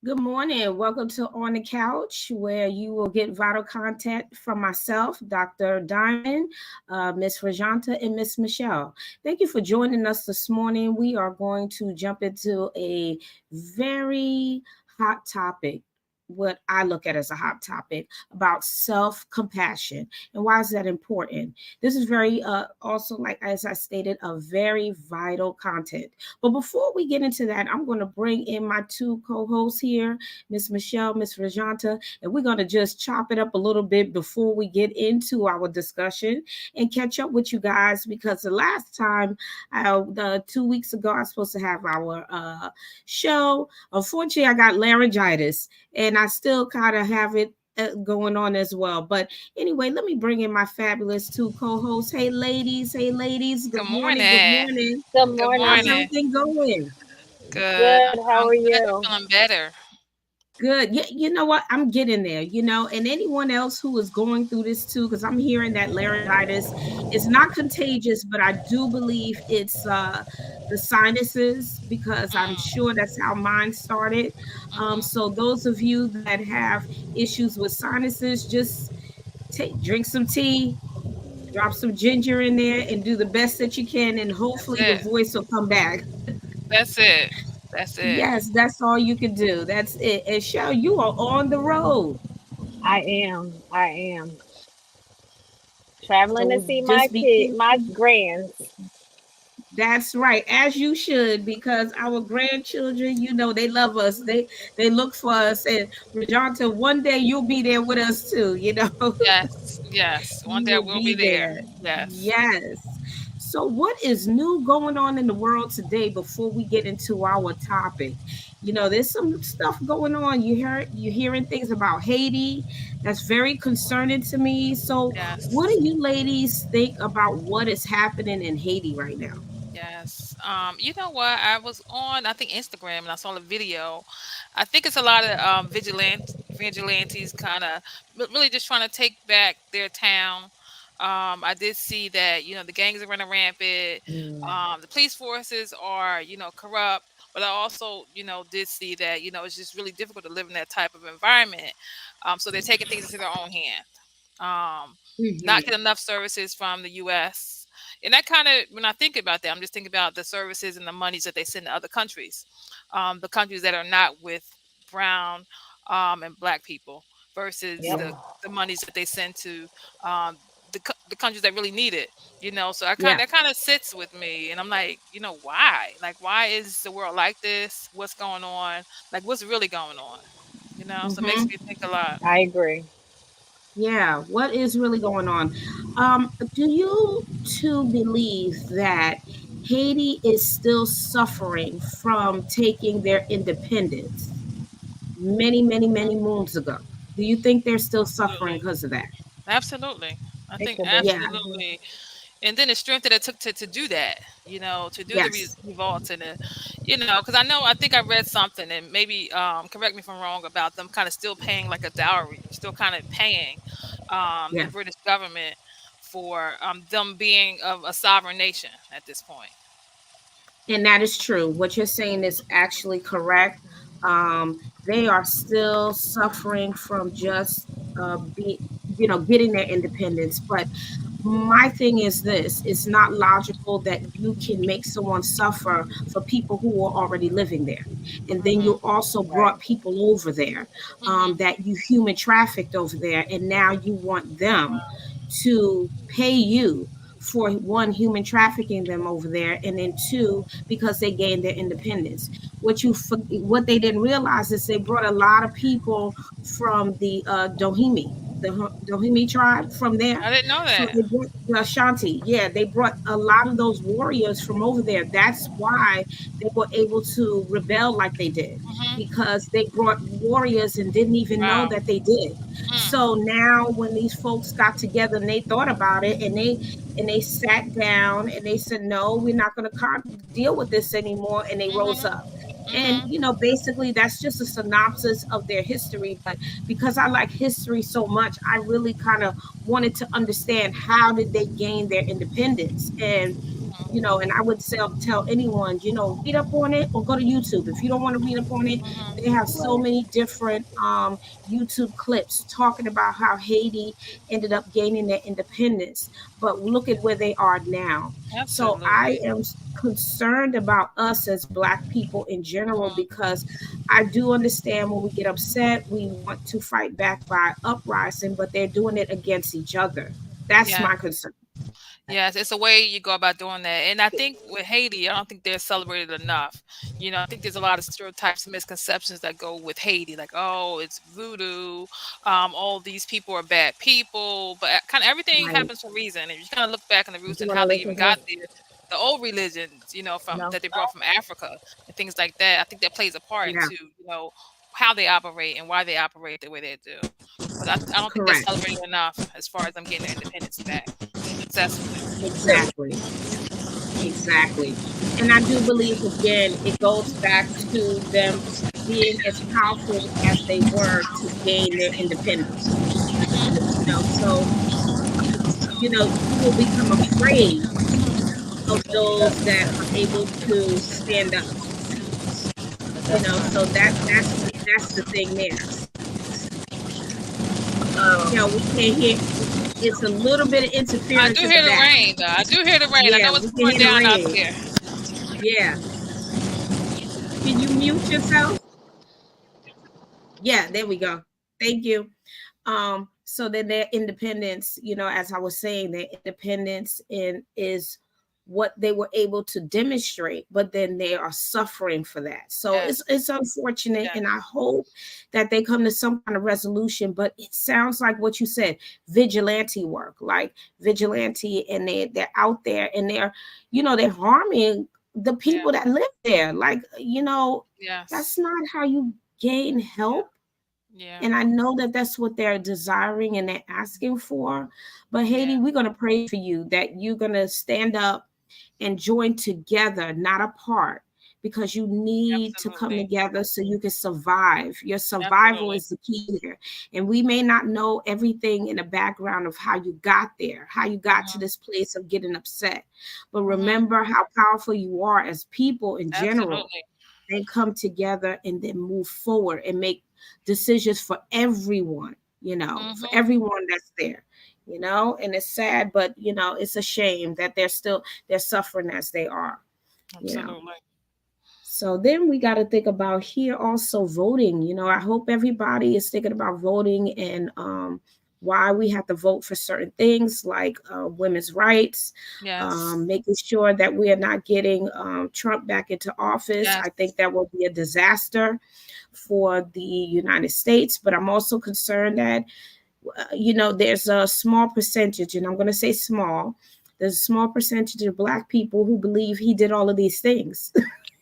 Good morning. Welcome to On the Couch, where you will get vital content from myself, Dr. Diamond, Miss Rajanta, and Miss Michelle. Thank you for joining us this morning. We are going to jump into a very hot topic, what I look at as a hot topic about self compassion. And why is that important? This is very, also, like as I stated, a very vital content. But before we get into that, I'm going to bring in my two co-hosts here, Miss Michelle, Miss Rajanta, and we're going to just chop it up a little bit before we get into our discussion and catch up with you guys because the last time, the 2 weeks ago, I was supposed to have our show. Unfortunately, I got laryngitis, and I still kind of have it going on as well. But anyway, let me bring in my fabulous two co-hosts. Hey, ladies. Hey, ladies. Good Good morning. Good morning. morning. Good Good How's morning. morning. everything going? Good. Good. How I'm are glad you? you're feeling better. Good. Yeah, you know what? I'm getting there, and anyone else who is going through this too, because I'm hearing that laryngitis is not contagious, but I do believe it's the sinuses because I'm Mm, sure that's how mine started. hmm. So those of you that have issues with sinuses, just drink some tea, drop some ginger in there, and do the best that you can, and That's hopefully the it. voice will come back. That's it. That's it. Yes, that's all you can do. That's it. And Shell, you are on the road. I am. I am traveling to So see my just be kid, my careful. grands. That's right, as you should, because our grandchildren, they love us. They look for us. And Rajanta, one day you'll be there with us too. Yes. Yes. One You day will we'll be be there. there. Yes. Yes. So, what is new going on in the world today before we get into our topic? There's some stuff going on. You're hearing things about Haiti. That's very concerning to me. So, what do Yes. you ladies think about what is happening in Haiti right now? Yes. You know what? I was on, I think, Instagram, and I saw a video. I think it's a lot of vigilantes kind of really just trying to take back their town. I did see that, the gangs are running rampant. Mm. The police forces are, corrupt. But I also, did see that, it's just really difficult to live in that type of environment. So they're taking things into their own hand. Um, Not Mhm. get enough services from the U.S. And that kind of, when I think about that, I'm just thinking about the services and the monies that they send to other countries, the countries that are not with brown and black people versus Yep. Yeah. the monies that they send to um, the countries that really need it. So Yeah. that kind of sits with me, and I'm like, why? Like, why is the world like this? What's going on? Like, what's really going on? So it makes Hmm. me think a lot. I agree. Yeah. What is really going on? Do you two believe that Haiti is still suffering from taking their independence many, many, many moons ago? Do you think they're still suffering Absolutely. because of that? Absolutely. I It think could be. Yeah. Hmm. absolutely. And then the strength that it took to do that, to do the Yes. revolts and because I think I read something, and maybe correct me if I'm wrong, about them kind of still paying like a dowry, still kind of paying the Yeah. British government for them being of a sovereign nation at this point. And that is true. What you're saying is actually correct. They are still suffering from just getting their independence. But my thing is this: it's not logical that you can make someone suffer for people who are already living there, and then you Hmm. also Right. brought people over there Hmm. that you human trafficked over there, and now you want them to pay you for one, human trafficking them over there, and then two, because they gained their independence. What they didn't realize is they brought a lot of people from the Dohimi, the Dohimi tribe from there. I didn't know So that. they brought the Ashanti. Yeah, they brought a lot of those warriors from over there. That's why they were able to rebel like they did, Hmm. because they brought warriors and didn't even know Wow. that they did. So Mm. now when these folks got together and they thought about it, and they sat down and they said, no, we're not going to deal with this anymore. And they rose Hmm. up. And, Hmm. basically, that's just a synopsis of their history. But because I like history so much, I really kind of wanted to understand how did they gain their independence. And And I would tell anyone, read up on it or go to YouTube. If you don't want to read up on it, they have so Right. many different YouTube clips talking about how Haiti ended up gaining their independence. But look at where they are now. So I Absolutely. am concerned about us as Black people in general, Mhm. because I do understand when we get upset, we want to fight back by uprising, but they're doing it against each other. That's Yeah. my concern. Yes, it's a way you go about doing that. And I think with Haiti, I don't think they're celebrated enough. I think there's a lot of stereotypes and misconceptions that go with Haiti, like, oh, it's voodoo, all these people are bad people, but kind of everything Right. happens for a reason. And you kind of look back in the Do roots you and want to how they listen even to her? got there, the old religions, from No. that they brought from Africa and things like that. I think that plays a part Yeah, into, how they operate and why they operate the way they do. But I don't think they're correct. celebrated enough as far as them getting their independence back successfully. Exactly. Exactly. And I do believe, again, it goes back to them being as powerful as they were to gain their independence. So, you will become afraid of those that are able to stand up. So that's the thing there. We can't hear. It's a little bit of I interference do in the hear the back. rain, though. I do hear the rain. I Yeah, know it's we can pouring hear the down out rain. there. Yeah. Can you mute yourself? Yeah, there we go. Thank you. So then their independence, as I was saying, their independence is what they were able to demonstrate, but then they are suffering for that. So Yes, it's unfortunate, and I yes, hope that they come to some kind of resolution. But it sounds like what you said, vigilante work, like vigilante, and they're out there and they're harming the yeah, people that live there. Like, that's yes, not how you gain yeah, help. yeah, And I know that that's what they're desiring and they're asking for. But yeah, Haiti, we're going to pray for you that you're going to stand up and join together, not apart, because you need to come absolutely, together so you can survive. Your survival absolutely. is the key here. And we may not know everything in the background of how you got there, how you got to Hmm. this place of getting upset. But Hmm. remember how powerful you are as people in general, Absolutely. and come together and then move forward and make decisions for everyone, for Hmm. everyone that's there. And it's sad, but it's a shame that they're suffering as they are. you know Absolutely. so then we got to think about here also voting. I hope everybody is thinking about voting, and why we have to vote for certain things like women's rights, Yes, making sure that we are not getting Trump back into office. yes. I think that will be a disaster for the United States. But I'm also concerned that, there's a small percentage, and I'm going to say small, there's a small percentage of Black people who believe he did all of these things.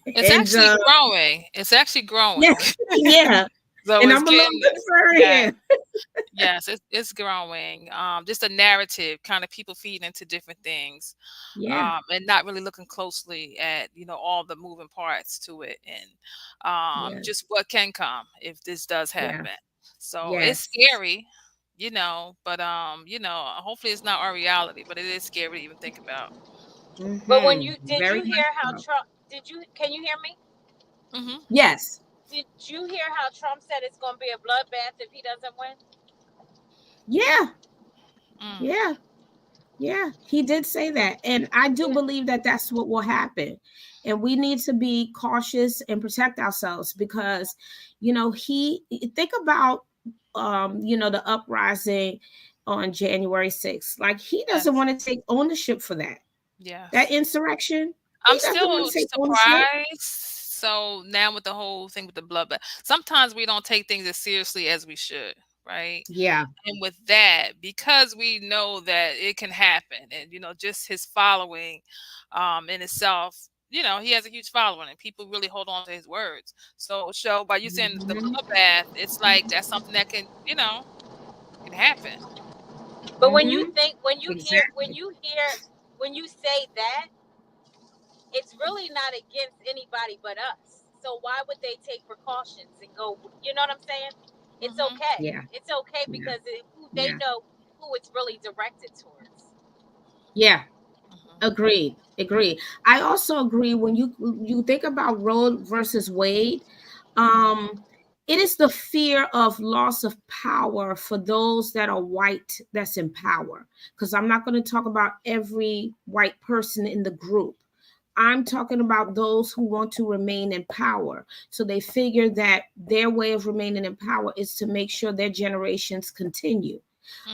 It's and actually growing. It's actually Yeah, growing. yeah. So And it's I'm a little getting, concerned yeah. here. Yes, it's growing. Just a narrative, kind of people feeding into different things, Yeah, and not really looking closely at all the moving parts to it, and yeah, just what can come if this does yeah, happen. So it's yes. scary, but hopefully it's not our reality, but it is scary to even think about. But when Mm-hmm. you did Very you much hear how so. Trump did you can you hear me? Hmm. Yes. Did you hear how Trump said it's going to be a bloodbath if he doesn't win? Yeah, Mm. yeah, yeah. He did say that. And I do Yeah. believe that that's what will happen. And we need to be cautious and protect ourselves because, think about, the uprising on January 6th. Like, he doesn't Yes, want to take ownership for that yes. insurrection. He I'm doesn't want still to take ownership. surprised. So now with the whole thing with the blood, but sometimes we don't take things as seriously as we should, right? Yeah. And with that, because we know that it can happen, and just his following, in itself, he has a huge following, and people really hold on to his words. So by you saying the Hmm. bloodbath, it's like that's something that can happen. But when you Hmm. think Exactly. when you say that, it's really not against anybody but us. So why would they take precautions and go? You know what I'm saying? It's Hmm. okay. Yeah. It's okay Yeah. because they Yeah. know who it's really directed towards. Yeah. Agreed. Agreed. I also agree when you think about Roe versus Wade, um, it is the fear of loss of power for those that are white that's in power. Because I'm not going to talk about every white person in the group. I'm talking about those who want to remain in power. So they figure that their way of remaining in power is to make sure their generations continue.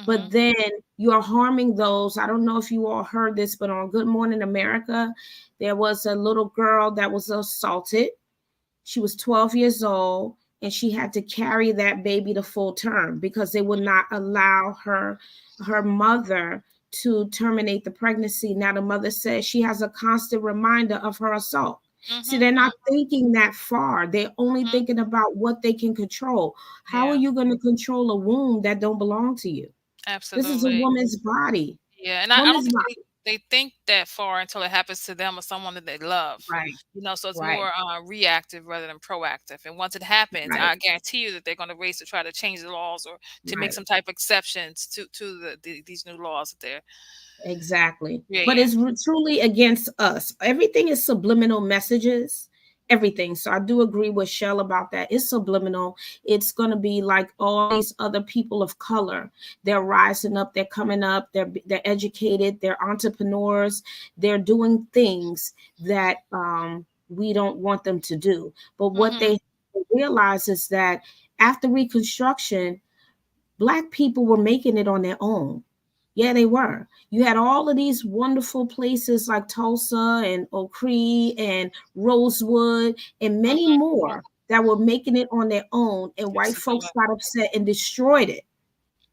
But Mm-hmm. then you're harming those. I don't know if you all heard this, but on Good Morning America, there was a little girl that was assaulted. She was 12 years old and she had to carry that baby to full term because they would not allow her mother to terminate the pregnancy. Now the mother says she has a constant reminder of her assault. See, they're Mm-hmm. not thinking that far. They're only Mm-hmm. thinking about what they can control. How are Yeah, you going to control a womb that don't belong to you? This is a absolutely. woman's body. Yeah, and I don't Woman's think body. they think that far until it happens to them or someone that they love. Right. So it's Right. more reactive rather than proactive. And once it happens, Right. I guarantee you that they're going to race to try to change the laws or to make Right. some type of exceptions to these new laws that they're Exactly. But creating. it's truly against us. Everything is subliminal messages. Everything. So I do agree with Shell about that. It's subliminal. It's going to be like all these other people of color. They're rising up. They're coming up. They're educated. They're entrepreneurs. They're doing things that we don't want them to do. But what Mm-hmm. they realize is that after Reconstruction, Black people were making it on their own. Yeah, they were. You had all of these wonderful places like Tulsa and Oak Creek and Rosewood and many Mm-hmm. more that were making it on their own. And white folks Absolutely. got upset and destroyed it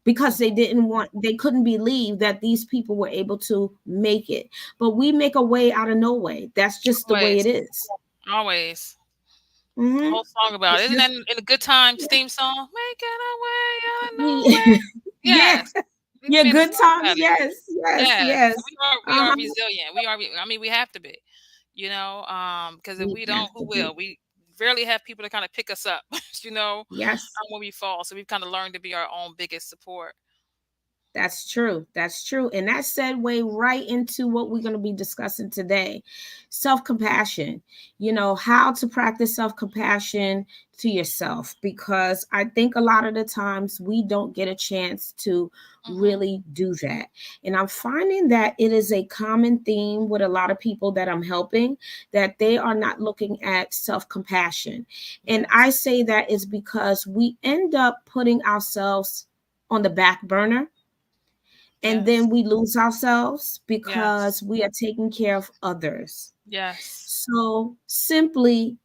because they Mm-hmm. didn't want, they couldn't believe that these people were able to make it. But we make a way out of no way. That's just the way it Always, is. always. A Mm-hmm. whole song about it. It's Isn't that just, in the Good Times theme song? Making our way out of we, nowhere. yeah, Yes, we yeah, made a good song times. about it. Yes, yes, Yes, yes. we are Uh-huh. resilient. I mean, we have to be, because if We we have don't, to who be. will? We rarely have people to kind of pick us up, Yes, when we fall. So we've kind of learned to be our own biggest support. that's true. That's true. And that segue right into what we're going to be discussing today, self compassion. How to practice self compassion to yourself, because I think a lot of the times we don't get a chance to Hmm. really do that. And I'm finding that it is a common theme with a lot of people that I'm helping, that they are not looking at self compassion. And I Yes. say that is because we end up putting ourselves on the back burner, and Yes. then we lose ourselves Yes. because we are taking care of others. Yes. So simply,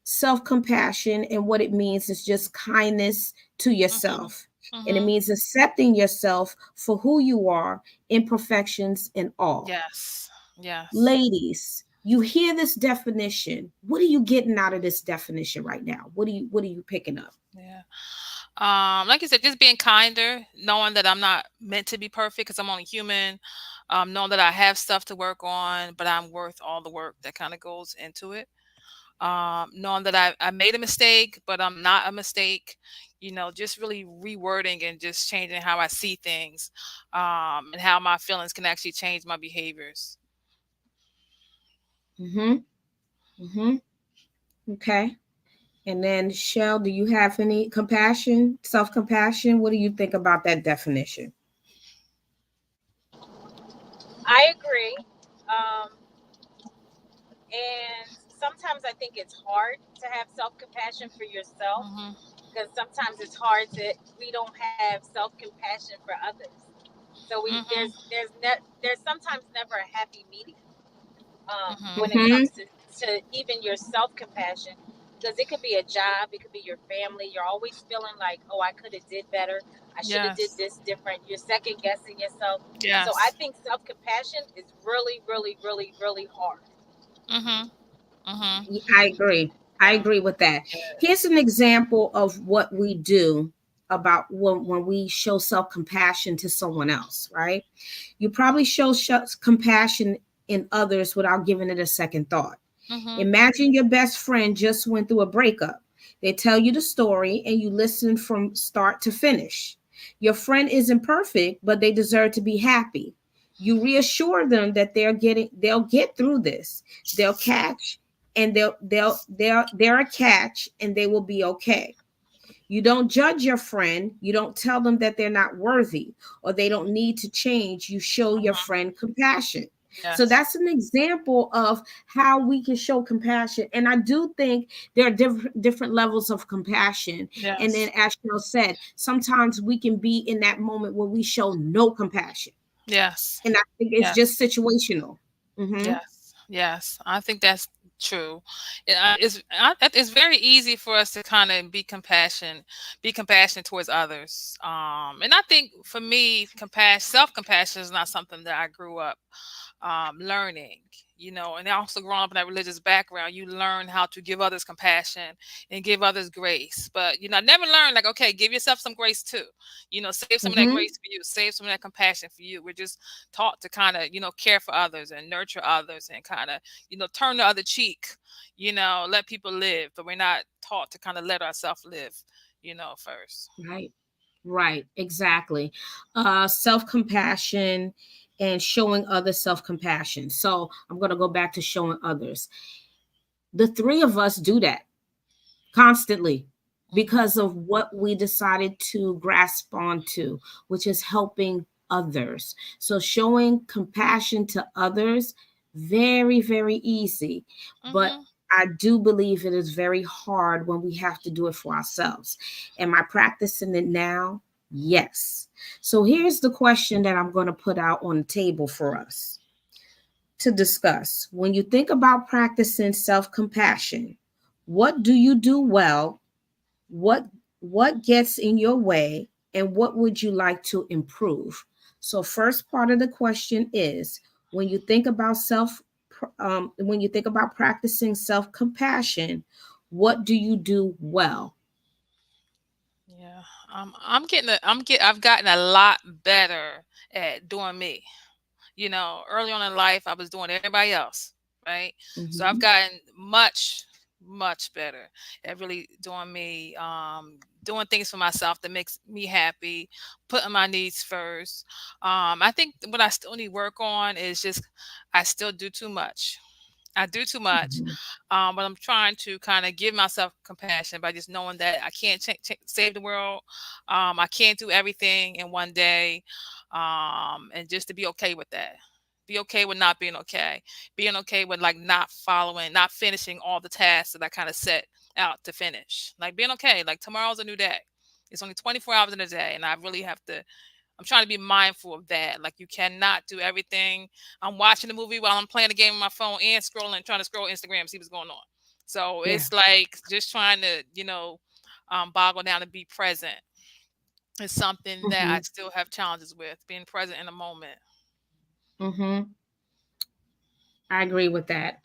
self compassion and what it means is just kindness to Hmm. yourself. And it Hmm. means accepting yourself for who you are, imperfections and all. Yes. Yes. Ladies, you hear this definition. What are you getting out of this definition right now? What are you picking up? Yeah. Like you said, just being kinder, knowing that I'm not meant to be perfect because I'm only human. Knowing that I have stuff to work on, but I'm worth all the work that kind of goes into it. Knowing that I made a mistake, but I'm not a mistake. Just really rewording and just changing how I see things, and how my feelings can actually change my behaviors. Mm-hmm. Mm-hmm. Okay. And then, Shell, do you have any compassion, self compassion? What do you think about that definition? I agree. Um, and sometimes I think it's hard to have self compassion for yourself Hmm. because sometimes it's hard to we don't have self compassion for others. So Hmm. there's sometimes never a happy medium when Hmm. it Mm-hmm. comes to even your self compassion, because it could be a job, it could be your family. You're always feeling like, oh, I could have did better, I should have did Yes. this different. You're second guessing yourself. So I Yes. think self compassion is really, really, really, really hard. Hmm. Hmm. I agree. I Yeah. agree with that. Here's an example of what we do about when we show self compassion to someone else, right? You probably show compassion in others without giving it a second thought. Hmm. Imagine your best friend just went through a breakup. They tell you the story and you listen from start to finish. Your friend isn't perfect, but they deserve to be happy. You reassure them that they'll get through this. They'll catch, and they're a catch, and they will be okay. You don't judge your friend. You don't tell them that they're not worthy or they don't need to change. You show your Mhm. friend compassion. So Yes. that's an example of how we can show compassion. And I do think there are different levels of compassion. And then, Yes. as Cheryl said, sometimes we can be in that moment where we show no compassion. Yes. And I think it's Yes. just situational. Hmm. Yes, yes, I think that's true. It's very easy for us to kind of be compassionate towards others. And I think for me, self compassion is not something that I grew up learning. And also growing up in that religious background, you learn how to give others compassion and give others grace. But I never learned like, okay, give yourself some grace too. Save some of that Hmm. grace for you, save some of that compassion for you. We're just taught to kind of care for others and nurture others and kind of turn the other cheek, let people live, but we're not taught to kind of let ourselves live, first. Right. Right, exactly. Self compassion and showing others self compassion. So I'm going to go back to showing others. The three of us do that constantly Hmm. because of what we decided to grasp onto, which is helping others. So showing compassion to others, very, very easy. But Hmm. I do believe it is very hard when we have to do it for ourselves. Am I practicing it now? Yes. So here's the question that I'm going to put out on the table for us to discuss. When you think about practicing self-compassion, what do you do well? What what gets in your way, and what would you like to improve? So first part of the question is, when you think about when you think about practicing self-compassion, what do you do well? Yeah, I've gotten a lot better at doing me. Early on in life, I was doing everybody else, right? So I've Mhm. gotten much, much better at really doing me, doing things for myself that makes me happy, putting my needs first. I think what I still need work on is just I still do too much. I do too much, Mhm. but I'm trying to kind of give myself compassion by just knowing that I can't save the world. I can't do everything in one day, and just to be okay with that. Be okay with not being okay. Being okay with like not following, not finishing all the tasks that I kind of set out to finish. Like being okay. Like tomorrow's a new day. It's only 24 hours in a day, and I really have to I'm trying to be mindful of that. Like you cannot do everything. I'm watching the movie while I'm playing the game on my phone and scrolling, trying to scroll Instagram, see what's going on. So Yeah. it's like just trying to, boggle down and be present is something that I Mhm. still have challenges with, being present in the moment. Mhm. I agree with that.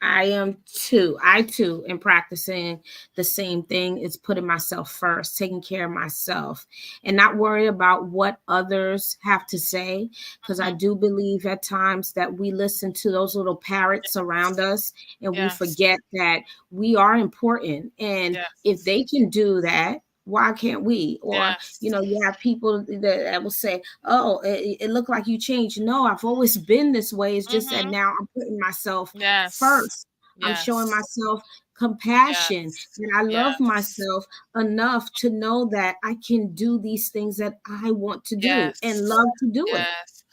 I am too. I too am practicing the same thing. It's putting myself first, taking care of myself, and not worry about what others have to say. Because I Hmm. do believe at times that we listen to those little parrots around us and we Yes. forget that we are important. And if Yes. they can do that, why can't we? Or, Yes. you have people that will say, oh, it looked like you changed. No, I've always been this way. It's just that Hmm. now I'm putting myself Yes. first. I'm showing Yes. myself compassion, Yes. and I love Yes. myself enough to know that I can do these things that I want to do and Yes. love to do it. Yes.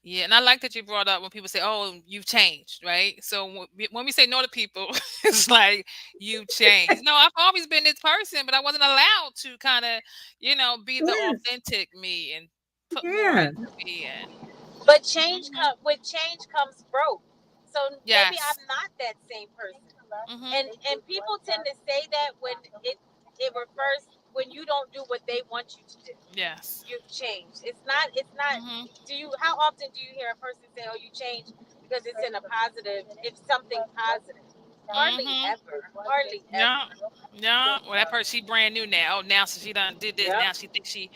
Yeah, and I like that you brought up when people say, "Oh, you've changed," right? So when we say no to people, it's like you changed. No, I've always been this person, but I wasn't allowed to kind of, be the Yes. authentic me and put more Yeah. into me. And But change hmm with change comes growth. So maybe yes, I'm not that same person. hmm And people tend to say that when it refers when you don't do what they want you to do. yes, You've changed. It's not hmm do you how often do you hear a person say, "Oh, you changed," because it's in a positive, if something positive? Hardly hmm ever. Hardly yeah, ever. yeah. Well, that person, she brand new now. Oh, now since she done did this, Yep. now she thinks she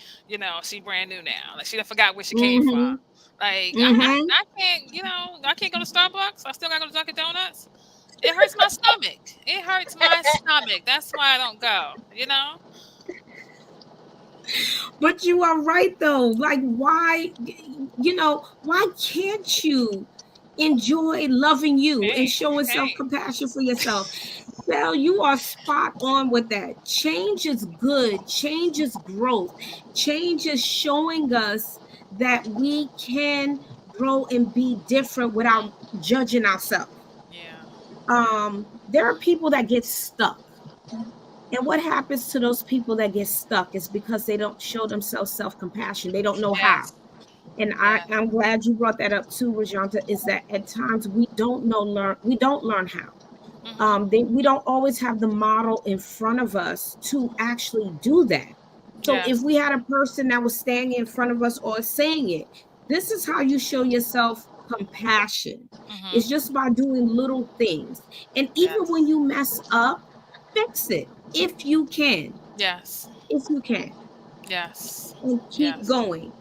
brand new now. Like she done forgot where she came from. Mm-hmm. Like Mm-hmm. I can't, I can't go to Starbucks. I still gotta go to Dunkin' Donuts. It hurts my stomach. It hurts my stomach. That's why I don't go. But you are right though. Like, why, why can't you enjoy loving you and You showing can't. self-compassion for yourself? Well, you are spot on with that. Change is good. Change is growth. Change is showing us that we can grow and be different without judging ourselves. Yeah. There are people that get stuck. And what happens to those people that get stuck is because they don't show themselves self-compassion. They don't know how. Yes. And Yes. I'm glad you brought that up too, Rajanta, is that at times we don't learn how. Mhm. We don't always have the model in front of us to actually do that. So if Yes. we had a person that was standing in front of us or saying it, this is how you show yourself compassion. It's Mhm. just by doing little things. And even Yes. when you mess up, fix it if you can. Yes. If you can, Yes. and keep Yes. going,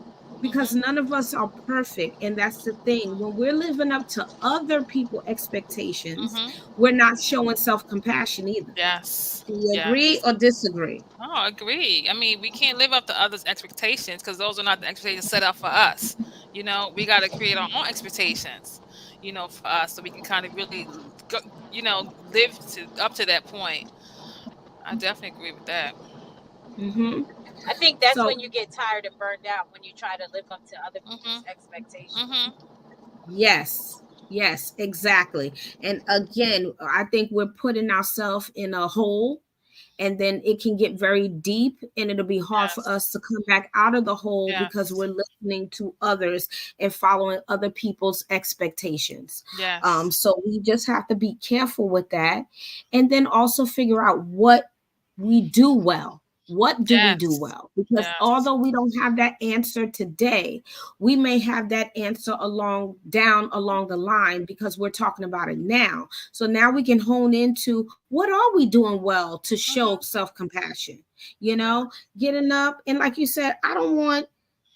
because Mhm. none of us are perfect. And that's the thing. When we're living up to other people's expectations, Mhm. we're not showing self-compassion either. Yes. Do you agree Yes. or disagree? Oh, I agree. I mean, we can't live up to others' expectations because those are not the expectations set up for us. We got to create our own expectations, for us so we can kind of really, go, live up to that point. I definitely agree with that. Mm-hmm. I think that's So when you get tired and burned out, when you try to live up to other people's Mhm. expectations. Mhm. yes, yes, exactly. And again, I think we're putting ourselves in a hole, and then it can get very deep, and it'll be hard for Yes. us to come back out of the hole because Yes. we're listening to others and following other people's expectations. Yes. So we just have to be careful with that, and then also figure out what we do well. What do we do Yes. well? Because Yes. although we don't have that answer today, we may have that answer along the line, because we're talking about it now. So now we can hone into what are we doing well to show Mhm. self-compassion. Yeah. Getting up, and like you said, I don't want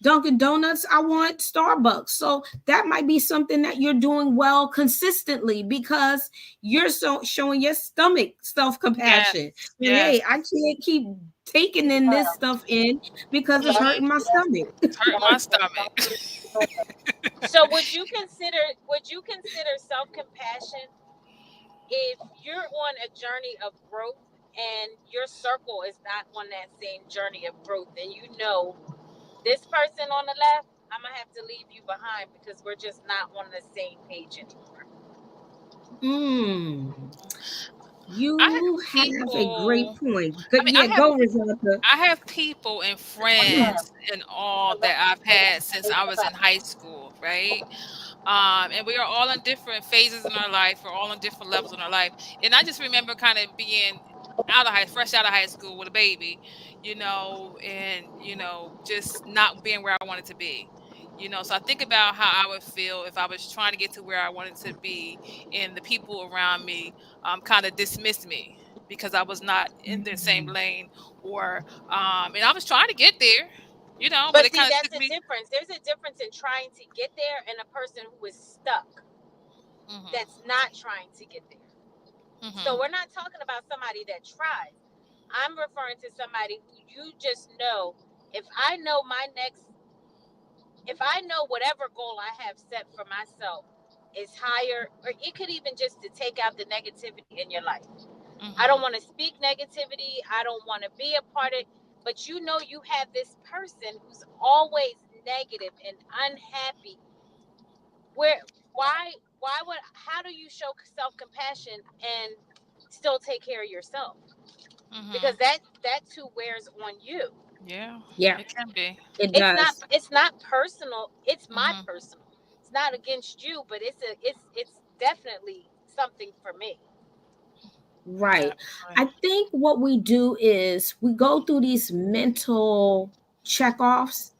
Dunkin' Donuts, I want Starbucks. So that might be something that you're doing well consistently, because you're showing your stomach self-compassion. Yes. And Yes. hey, I can't keep taking in this stuff in because it's Mhm. hurting my stomach. It's hurting my stomach. So would you consider self-compassion if you're on a journey of growth and your circle is not on that same journey of growth, and this person on the left, I'm gonna have to leave you behind because we're just not on the same page anymore. Mm, I have you have a great people. point. I Good, mean, yeah, go, Rosanna. I have people and friends and all that I've had since I was in high school, right? And we are all in different phases in our life. We're all in different levels in our life. And I just remember kind of being fresh out of high school with a baby, and just not being where I wanted to be. So I think about how I would feel if I was trying to get to where I wanted to be, and the people around me kind of dismissed me because I was not in the same lane, or and I was trying to get there, but But it see, kind of that's took the me. difference. There's a difference in trying to get there and a person who is stuck, Mhm. that's not trying to get there. So Mhm. we're not talking about somebody that tries. I'm referring to somebody who you just know, if I know my next if I know whatever goal I have set for myself is higher, or it could even just to take out the negativity in your life. I don't Mhm. want to speak negativity. I don't want to be a part of it. But you have this person who's always negative and unhappy. Where how do you show self-compassion and still take care of yourself? Because Mhm. that too wears on you. Yeah, Yeah, it can be. it It's not does. it's not personal. It's my Mhm. personal. It's not against you, but it's definitely something for me. Right. Definitely. I think what we do is we go through these mental checkoffs.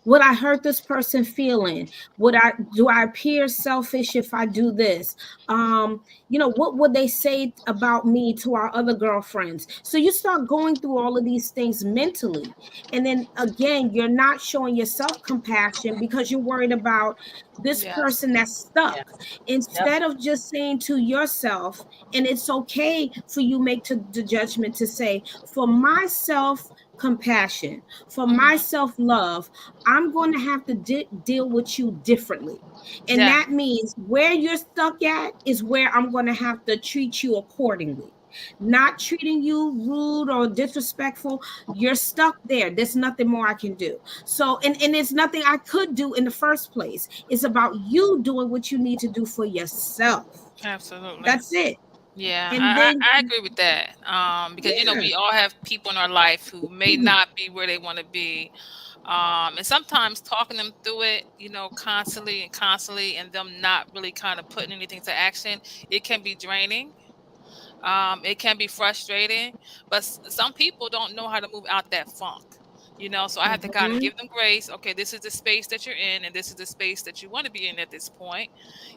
Would I hurt this person feeling? Do I appear selfish if I do this? What would they say about me to our other girlfriends? So you start going through all of these things mentally. And then again, you're not showing yourself compassion because you're worried about this Yes. person that's stuck. Yes. Yep. Instead of just saying to yourself, and it's okay for you make the judgment to say, for myself, compassion, for my Mhm. self-love, I'm going to have to deal with you differently. And Yeah. that means where you're stuck at is where I'm going to have to treat you accordingly. Not treating you rude or disrespectful. You're stuck there. There's nothing more I can do. So, and it's nothing I could do in the first place. It's about you doing what you need to do for yourself. Absolutely. That's it. Yeah, And then, I agree with that. Because yeah. we all have people in our life who may not be where they want to be. And sometimes talking them through it, constantly and constantly, and them not really kind of putting anything to action, it can be draining. It can be frustrating, but some people don't know how to move out that funk. So I have to kind of Mhm, give them grace. Okay, this is the space that you're in, and this is the space that you want to be in at this point.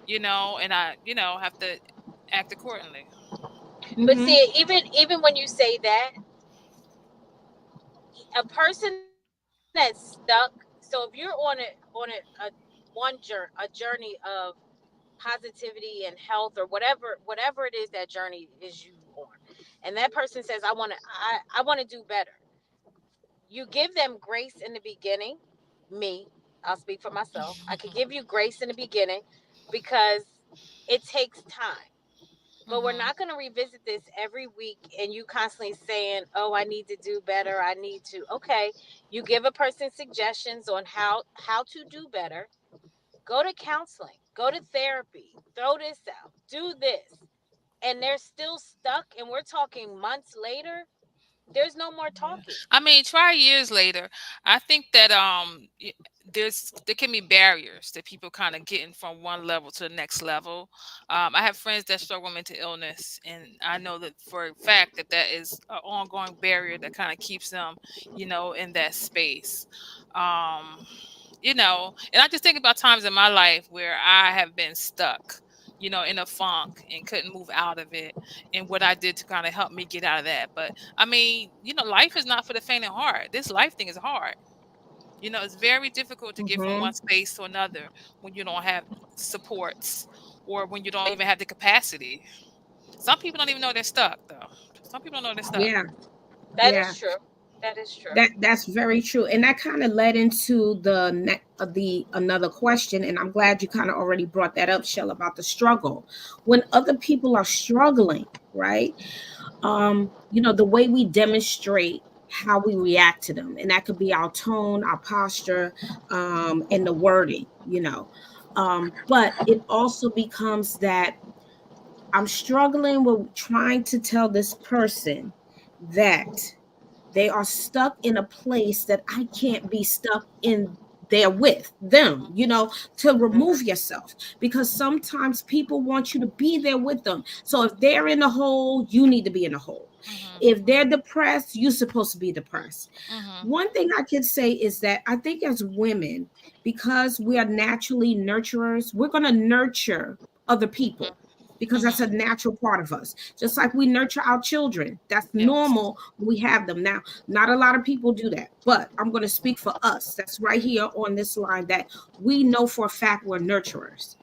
And I, have to act accordingly. But mhm, see, even when you say that, a person that's stuck. So if you're on a journey of positivity and health or whatever it is that journey is you on, and that person says, I want to do better. You give them grace in the beginning. Me, I'll speak for myself. I could give you grace in the beginning because it takes time. But we're Hmm. not going to revisit this every week and you constantly saying, oh, I need to do better. I need to. Okay. You give a person suggestions on how to do better. Go to counseling, go to therapy, throw this out, do this. And they're still stuck. And we're talking months later. There's no more Yeah. talking. I mean, try years later. I think that there can be barriers that people kind of getting from one level to the next level. I have friends that struggle with mental illness, and I know that for a fact that that is an ongoing barrier that kind of keeps them, in that space. Um, and I just think about times in my life where I have been stuck, in a funk and couldn't move out of it, and what I did to kind of help me get out of that. But I mean, life is not for the faint of heart. This life thing is hard. It's very difficult to get from one mhm. space to another when you don't have supports or when you don't even have the capacity. Some people don't even know they're stuck, though. Some people don't know they're stuck. Yeah, That is yeah. true. That is true. That's very true, and that kind of led into the another question, and I'm glad you kind of already brought that up, Shell, about the struggle. When other people are struggling, right? The way we demonstrate how we react to them, and that could be our tone, our posture, and the wording. But it also becomes that I'm struggling with trying to tell this person that they are stuck in a place that I can't be stuck in there with them, to remove Hmm. yourself, because sometimes people want you to be there with them. So if they're in a hole, you need to be in a hole. Hmm. If they're depressed, you're supposed to be depressed. Hmm. One thing I can say is that I think as women, because we are naturally nurturers, we're going to nurture other people because that's Hmm. a natural part of us. Just like we nurture our children, that's Yes. normal when we have them. Now, not a lot of people do that, but I'm going to speak for us. That's right here on this line that we know for a fact we're nurturers.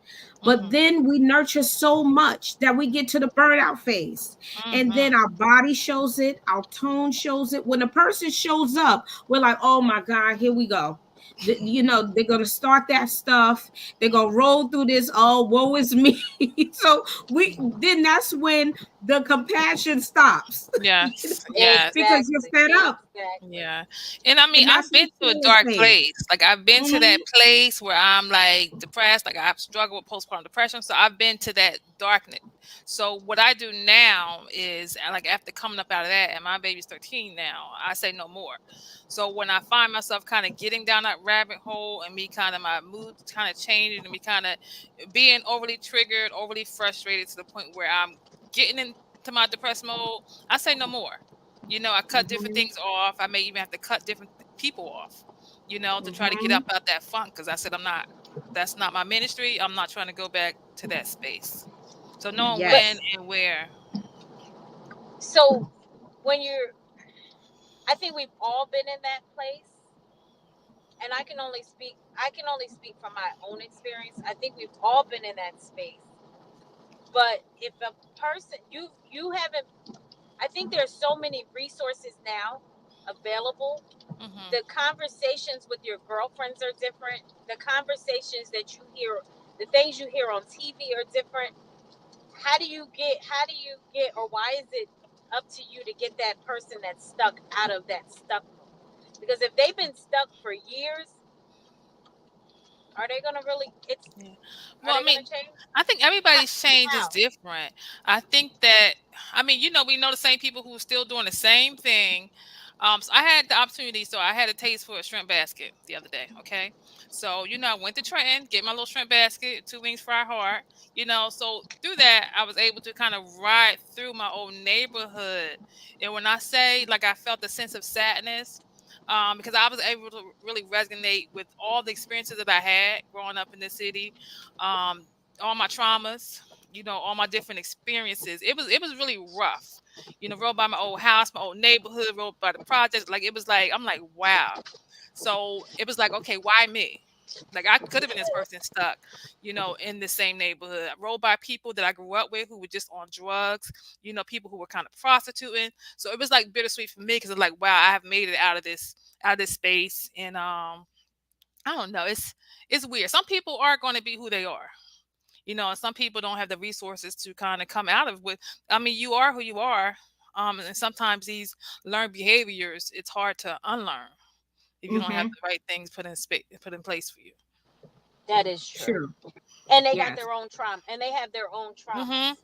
But Hmm. then we nurture so much that we get to the burnout phase. And Hmm. then our body shows it, our tone shows it. When a person shows up, we're like, oh my God, here we go. They're going to start that stuff. They're going to roll through this. Oh, woe is me. So then that's when the compassion stops. Yes. Yes. Because you're Exactly. fed up. Exactly. Yeah. And I mean, And that's I've what been to a Phil is dark saying. place. Like I've been to that Mhm, place where I'm like depressed, like I've struggled with postpartum depression. So I've been to that darkness. So what I do now is like after coming up out of that, and my baby's 13 now, I say no more. So when I find myself kind of getting down that rabbit hole and me kind of my mood kind of changing and me kind of being overly triggered, overly frustrated to the point where I'm getting into my depressed mode, I say no more. I cut different mhm, things off. I may even have to cut different people off, to try to get up mhm. out that funk. Because I said that's not my ministry. I'm not trying to go back to that space. So knowing But when Yes. and where. so when you're, I think we've all been in that place, and I can only speak from my own experience. I think we've all been in that space. But if a person you haven't, I think there's so many resources now available. Mhm. The conversations with your girlfriends are different. The conversations that you hear, the things you hear on TV are different. How do you get or why is it up to you to get that person that's stuck out of that stuck mode? Because if they've been stuck for years, are they gonna really it's Yeah. are Well, they I gonna mean, change? I think How, everybody's change is how? different. I think that, I mean, we know the same people who are still doing the same thing. So I had the opportunity, so I had a taste for a shrimp basket the other day. Okay, so I went to Trenton, get my little shrimp basket, 2 wings fried hard. So through that, I was able to kind of ride through my old neighborhood, and when I say like I felt a sense of sadness, because I was able to really resonate with all the experiences that I had growing up in the city, all my traumas, all my different experiences. It was really rough. Rode by my old house, my old neighborhood, rode by the projects. Like it was like I'm like, wow. So it was like, okay, why me? Like I could have been this person stuck, in the same neighborhood. I rode by people that I grew up with who were just on drugs, people who were kind of prostituting. So it was like bittersweet for me because it's like, wow, I have made it out of this space. And I don't know, it's weird. Some people are going to be who they are. And some people don't have the resources to kind of come out of with. I mean, you are who you are. And sometimes these learned behaviors, it's hard to unlearn if you don't have Mm-hmm. the right things put in place for you. That is true. Sure. And they got Yes. their own trauma, and they have their own Hmm. traumas.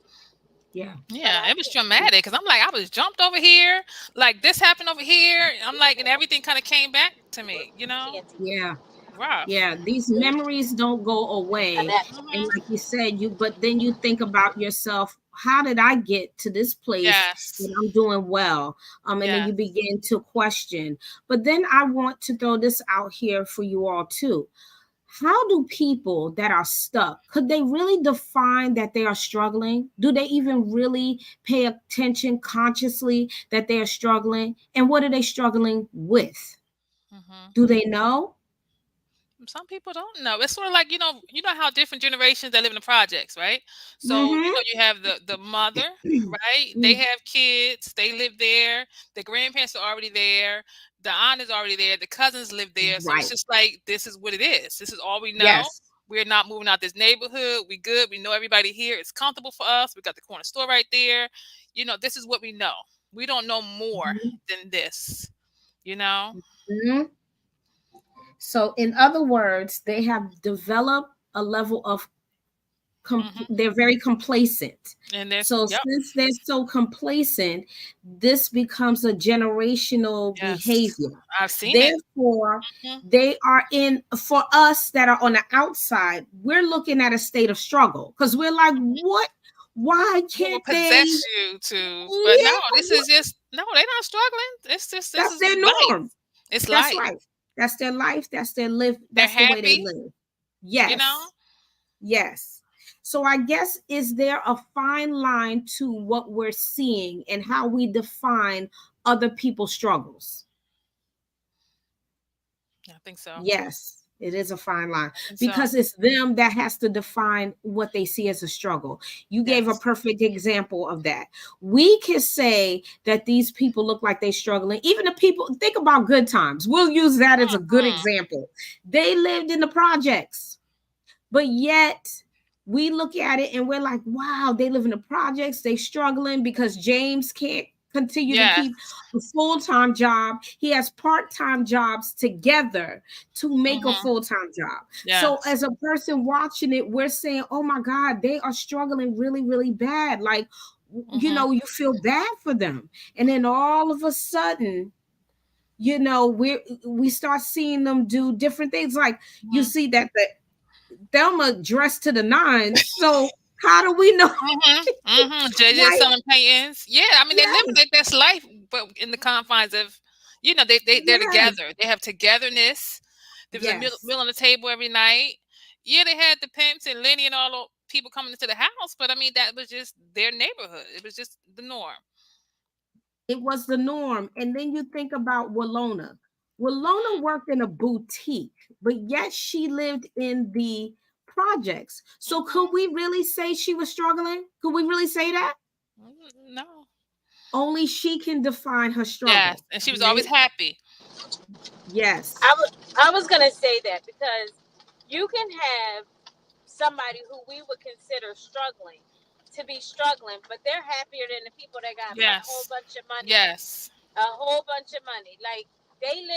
Yeah. But Yeah, I it was can traumatic because I'm like, I was jumped over here, like this happened over here. I'm like, and everything kind of came back to me, TNT. Yeah. rough. Yeah, these memories don't go And away. that And Hmm. like you said, but then you think about yourself, how did I get to this place Yes. that I'm doing well? And then Yes. you begin to question. But then I want to throw this out here for you all too. How do people that are stuck, could they really define that they are struggling? Do they even really pay attention consciously that they are struggling? And what are they struggling with? Hmm. Do they know? Some people don't know. It's sort of like how different generations that live in the projects, right? So Mm-hmm. you have the mother, right? They have kids. They live there. The grandparents are already there. The aunt is already there. The cousins live there. So it's Right. just like this is what it is. This is all we know. Yes. We're not moving out this neighborhood. We good. We know everybody here. It's comfortable for us. We got the corner store right there. This is what we know. We don't know more Mhm. than this. You know. Mhm. So, in other words, they have developed a level of Hmm. they're very complacent. And there's So, yep. since they're so complacent, this becomes a generational Yes. behavior. I've seen it. Therefore, Mhm. they are in, for us that are on the outside, we're looking at a state of struggle because we're like, what? Why What will can't they? possess you to? But no, Yeah, this is just no. They're not struggling. It's just this that's is their life. norm. It's That's life. right. That's their life. That's their live. They're That's the way they happy. live. You know. Yes. Yes. So I guess, is there a fine line to what we're seeing and how we define other people's struggles? I think so. Yes, it is a fine line I think so. because it's them that has to define what they see as a struggle. You gave a Yes. perfect example of that. We can say that these people look like they're struggling. Even the people, think about Good Times. We'll use that as a good Mhm. example. They lived in the projects, but yet we look at it and we're like, wow, they live in the projects, they struggling because James can't continue to Yes. keep a full-time job. He has part-time jobs together to make a Mhm. full-time job. So Yes. as a person watching it, we're saying, oh my God, they are struggling really, really bad. Like, Mhm. you feel bad for them. And then all of a sudden, we start seeing them do different things. Like, you Mhm. see that the Thelma dressed to the nines. So how do we know? Mhm. Mhm. JJ Right? selling paintings. Yeah, I mean they're living Yes. their best life, but in the confines of, they're Yes. together. They have togetherness. There was a Yes. meal on the table every night. Yeah, they had the pimps and Lenny and all the people coming into the house, but I mean that was just their neighborhood. It was just the norm. It was the norm. And then you think about Walona. Walona worked in a boutique, but yet she lived in the projects. So could Mhm. we really say she was struggling? Could we really say that? Mhm. No. Only she can define her Yes, struggle, and she was always right? happy. Yes. I was gonna say that because you can have somebody who we would consider struggling to be struggling, but they're happier than the people that got a whole Yes. bunch of money, Yes. a whole bunch of money. Like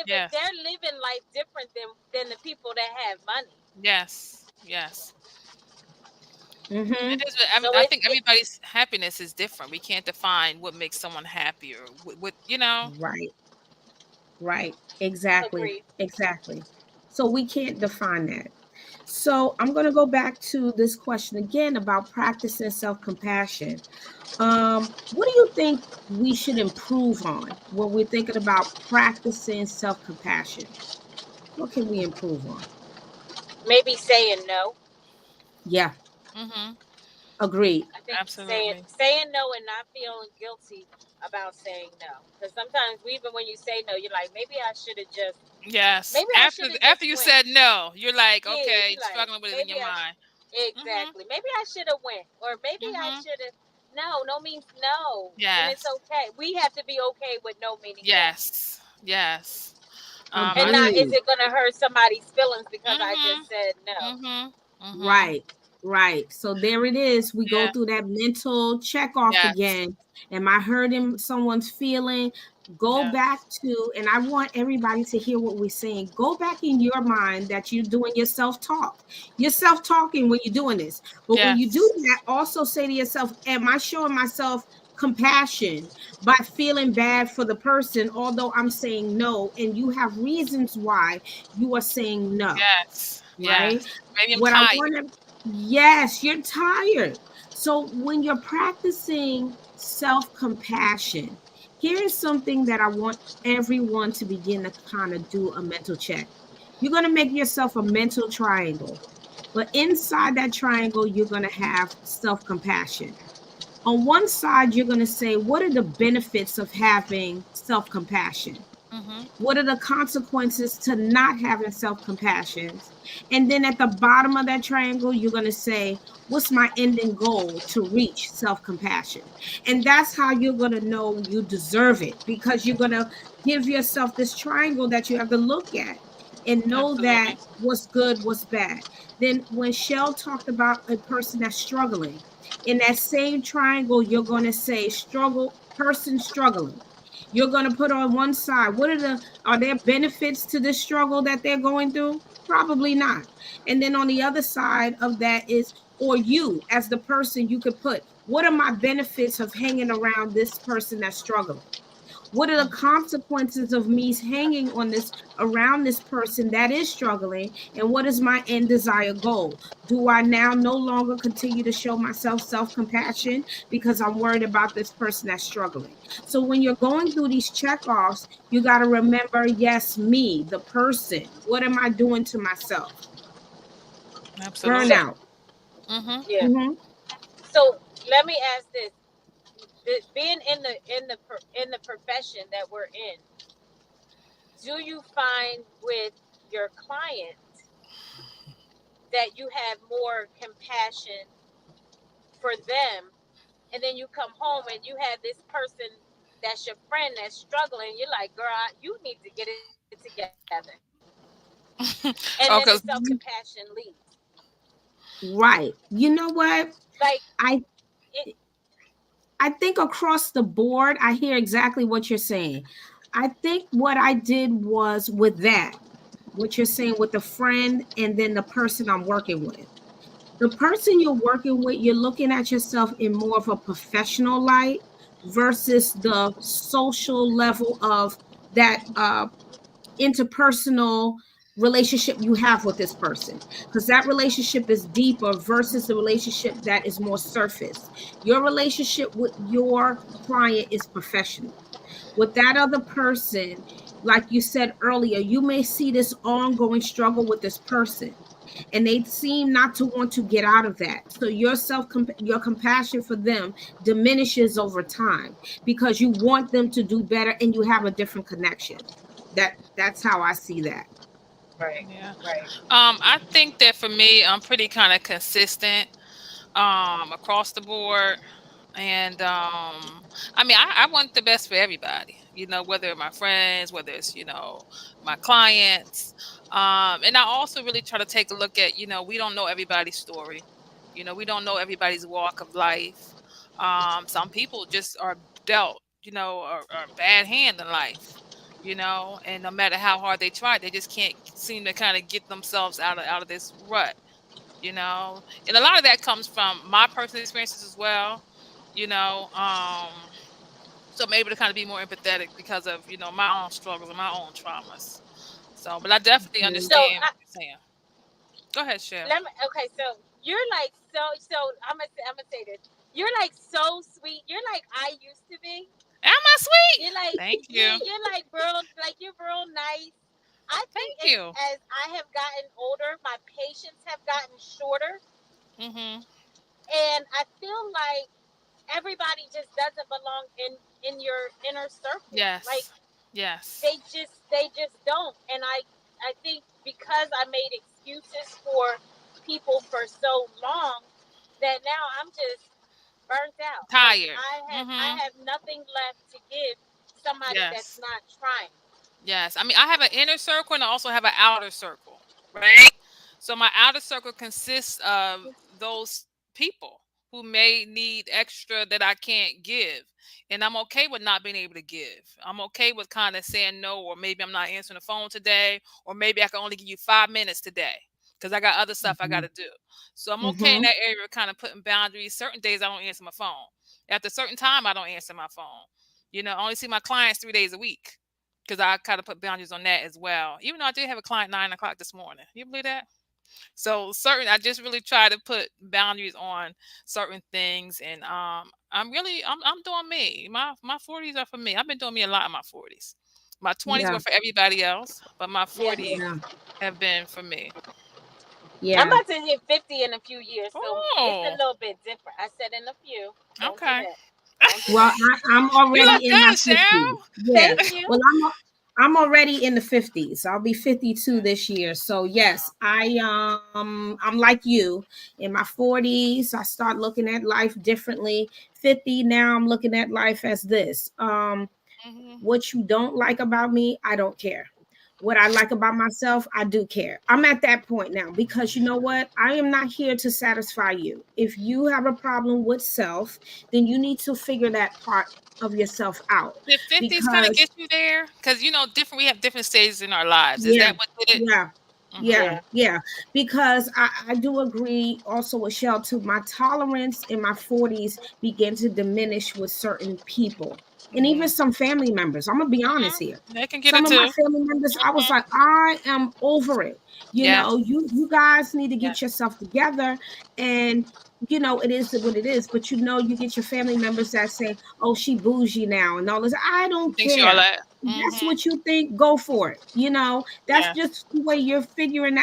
Yes. they're living life different than the people that have money. Yes. Yes. Mm-hmm. It is. So I think everybody's happiness is different. We can't define what makes someone happier. What. Right. Right. Exactly. agreed. Exactly. So we can't define that. So I'm going to go back to this question again about practicing self-compassion. What do you think we should improve on when we're thinking about practicing self-compassion? What can we improve on? Maybe saying no. Yeah, Mhm. agreed. I think Absolutely. saying no and not feeling guilty about saying no. Because sometimes even when you say no, you're like, Yes. maybe I After should have after just you went. said no, you're like, Yeah, okay, you like struggling with it in your maybe mind. Mhm. exactly. Maybe I should have went, or maybe I Mhm. should have. No, no means no, and it's Yes. okay. We have to be okay with no meaning yes, Yes. Yes. and I not think. is Agreed. it going to hurt somebody's feelings because I Mhm. just said no. Mhm. Mhm. Right, right. So there it is. We go Yeah. through that mental check off Yes. again. Am I hurting someone's feeling? Go back Yes. to, and I want everybody to hear what we're saying. Go back in your mind that you're doing your self talk. You're self talking when you're doing this. But when you do Yes. that, also say to yourself, am I showing myself compassion by feeling bad for the person, although I'm saying no? And you have reasons why you are saying no, Yes. right? Yes. Maybe I'm What I tired. want to, yes, you're tired. So when you're practicing self compassion, here is something that I want everyone to begin to kind of do a mental check. You're going to make yourself a mental triangle, but inside that triangle, you're going to have self compassion. On one side, you're going to say, what are the benefits of having self compassion? Mhm. What are the consequences to not having self compassion? And then at the bottom of that triangle, you're going to say, what's my ending goal to reach self compassion? And that's how you're going to know you deserve it, because you're going to give yourself this triangle that you have to look at and know that Absolutely. what's good, what's bad. Then when Shell talked about a person that's struggling, in that same triangle, you're going to say, struggle, person struggling. You're going to put on one side, are there benefits to this struggle that they're going through? Probably not. And then on the other side of that is, or you as the person, you could put, what are my benefits of hanging around this person that's struggling? What are the consequences of me hanging on this, around this person that is struggling? And what is my end desired goal? Do I now no longer continue to show myself self-compassion because I'm worried about this person that's struggling? So when you're going through these checkoffs, you got to remember, yes, me, the person, what am I doing to myself? So Absolutely. Burnout. Mhm. yeah. Mm-hmm. So let me ask this: being in the profession that we're in, do you find with your client that you have more compassion for them, and then you come home and you have this person that's your friend that's struggling, you're like, girl, you need to get it together, and then the Oh, self cuz compassion leaves. Right. You know what? Like I it. I think across the board, I hear exactly what you're saying. I think what I did was with that, what you're saying with the friend and then the person I'm working with. The person you're working with, you're looking at yourself in more of a professional light versus the social level of that interpersonal relationship you have with this person, because that relationship is deeper versus the relationship that is more surface. Your relationship with your client is professional. With that other person, like you said earlier, you may see this ongoing struggle with this person and they seem not to want to get out of that, so your compassion for them diminishes over time because you want them to do better and you have a different connection. That's how I see that. Right, yeah. right. I think that for me, I'm pretty kind of consistent across the board. And I mean, I want the best for everybody, whether my friends, whether it's, my clients. And I also really try to take a look at, we don't know everybody's story. We don't know everybody's walk of life. Some people just are dealt, a bad hand in life, and no matter how hard they try, they just can't seem to kind of get themselves out of this rut, and a lot of that comes from my personal experiences as well, you know. So I'm able to kind of be more empathetic because of, my own struggles and my own traumas. So, but I definitely Mhm. So understand what you're saying. Go ahead, Chef. okay, so you're like so I'm gonna say this. You're like so sweet. You're like I used to be. Am I sweet? You're like, Thank yeah, you. you're like real, like you're real nice. I think Thank you. as I have gotten older, my patience have gotten shorter, Mm-hmm. and I feel like everybody just doesn't belong in your inner circle. Like Yes. Yes. they just don't. And I think because I made excuses for people for so long that now I'm just burnt out. Like Tired. I Mm-hmm. have nothing left to give somebody that's Yes. not trying. Yes. I mean, I have an inner circle and I also have an outer circle, right? So my outer circle consists of those people who may need extra that I can't give. And I'm okay with not being able to give. I'm okay with kind of saying no, or maybe I'm not answering the phone today, or maybe I can only give you 5 minutes today because I got other stuff I got Mhm. to do. So I'm okay in Mhm. that area of kind of putting boundaries. Certain days I don't answer my phone. After a certain time, I don't answer my phone. I only see my clients 3 days a week because I kind of put boundaries on that as well. Even though I did have a client 9 o'clock this morning, you believe that? So I just really try to put boundaries on certain things, and I'm doing me. My 40s are for me. I've been doing me a lot in my 40s. My 20s Yeah. were for everybody else, but my Yeah. 40s Yeah. have been for me. I'm Yeah. about to hit 50 in a few years, so it's a Oh, little bit different. I said in a few. Don't do okay. that. Don't do Well, that. I'm You already look in my good, Cheryl. 50s. Yeah. Thank you. Well, I'm already in the 50s. I'll be 52 this year. So yes, I'm like you. In my 40s, I start looking at life differently. 50 now, I'm looking at life as this. Hmm. What you don't like about me, I don't care. What I like about myself, I do care. I'm at that point now because you know what? I am not here to satisfy you. If you have a problem with self, then you need to figure that part of yourself out. Did 50s kind of Because get you there? Because different. We have different stages in our lives. Is yeah, that what did it? yeah, Hmm. yeah, Yeah. yeah. Because I do agree also with Shell too. My tolerance in my 40s began to diminish with certain people and even Hmm. some family members. I'm gonna be honest here. They can get Some it of my too. family members, I was Mhm. like, I am over it. Yes. You guys need to Yeah. get yourself together. And it is what it is. But you get your family members that say, oh, she bougie now and all this. I You don't think she all care. that? That's Mhm. what you think, go for it. That's Yes. just the way you're figuring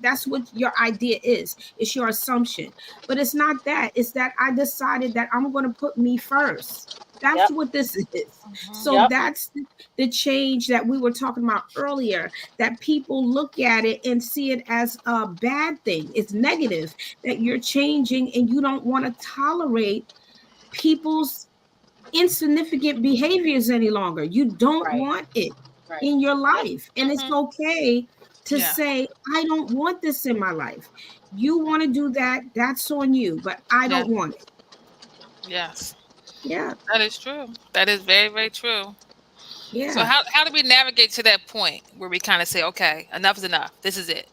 that's what your idea is. It's your assumption. But it's not that. It's that I decided that I'm going to put me first. That's Yep. what this is. Mhm. So Yep. that's the change that we were talking about earlier, that people look at it and see it as a bad thing. It's negative that you're changing and you don't want to tolerate people's insignificant behaviors any longer. You don't Right. want it Right. in your Yep. life. And it's Mhm. okay to Yeah. say, I don't want this in my life. You want to do that, that's on you, but I Yeah. don't want it. Yes. Yeah, That is true. That is very, very true. So yeah. how do we navigate to that point where we kind of say, okay, enough is enough. This is it.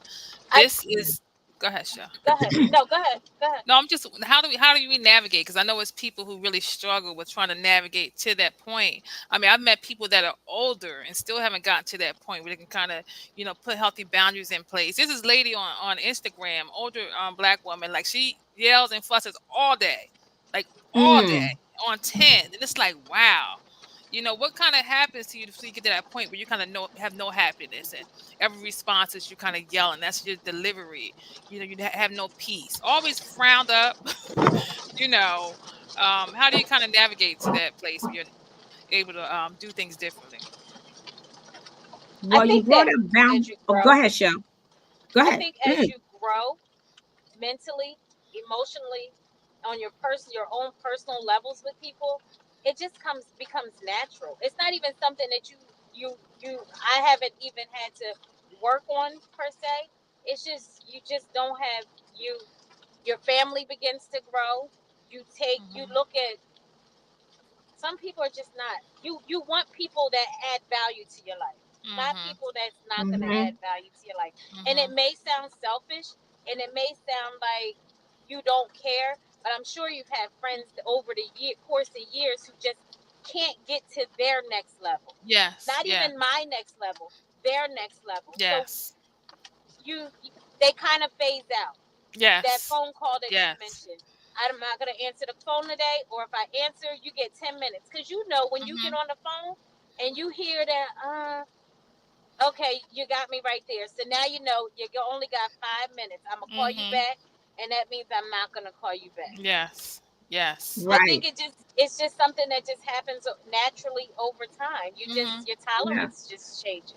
I This is. Go ahead, Cheryl. Go ahead. No, go ahead. Go ahead. No, I'm just how do we navigate? Because I know it's people who really struggle with trying to navigate to that point. I mean, I've met people that are older and still haven't gotten to that point where they can kind of put healthy boundaries in place. There's this lady on Instagram, older black woman, like she yells and fusses all day, like all day Mm. on 10, and it's like wow. What kind of happens to you so you get to that point where you kind of have no happiness and every response is you kind of yelling. That's your delivery. You have no peace. Always frowned up. you know, how do you kind of navigate to that place where you're able to do things differently? I Well, you think brought that up as bound. you Oh, go grow, ahead, Shell. Go I ahead. think as you grow mentally, emotionally, on your own personal levels with people, it just comes becomes natural. It's not even something that you I haven't even had to work on per se. It's just you just don't have you your family begins to grow. You Mhm. look at some people are just not you want people that add value to your life, not Mhm. people that's not going to Mm-hmm. add value to your life. And it Mhm. may sound selfish, and it may sound like you don't care, but I'm sure you've had friends over the course of years who just can't get to their next level, Yes. not Yes. even my next level, their next level. So Yes. you they kind of phase out. That Yes. phone call that you Yes. mentioned, I'm not going to answer the phone today, or if I answer, you get 10 minutes. Because you know, when you get Mhm. on the phone and you hear that, okay, you got me right there. So now you know you only got 5 minutes. I'm going to call you Mhm. back, and that means I'm not going to call you back. Yes. Yes. I Right. think it's just something that just happens naturally over time. Mhm. Your Yeah. tolerance just changes.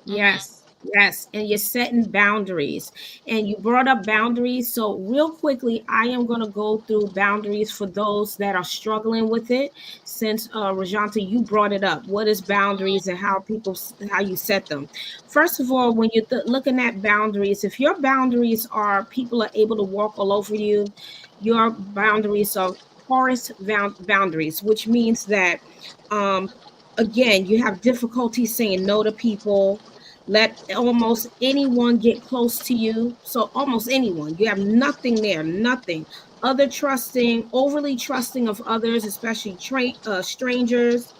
Mhm. Yes, yes. And you're setting boundaries. And you brought up boundaries. So, real quickly, I am going to go through boundaries for those that are struggling with it. Since Rajanta, you brought it up. What is boundaries and how how you set them? First of all, when you're looking at boundaries, if your boundaries are people are able to walk all over you, your boundaries are porous boundaries, which means that, um, again, you have difficulty saying no to people. Let almost anyone get close to you. So almost anyone, you have nothing there, nothing. Other trusting, overly trusting of others, especially strangers,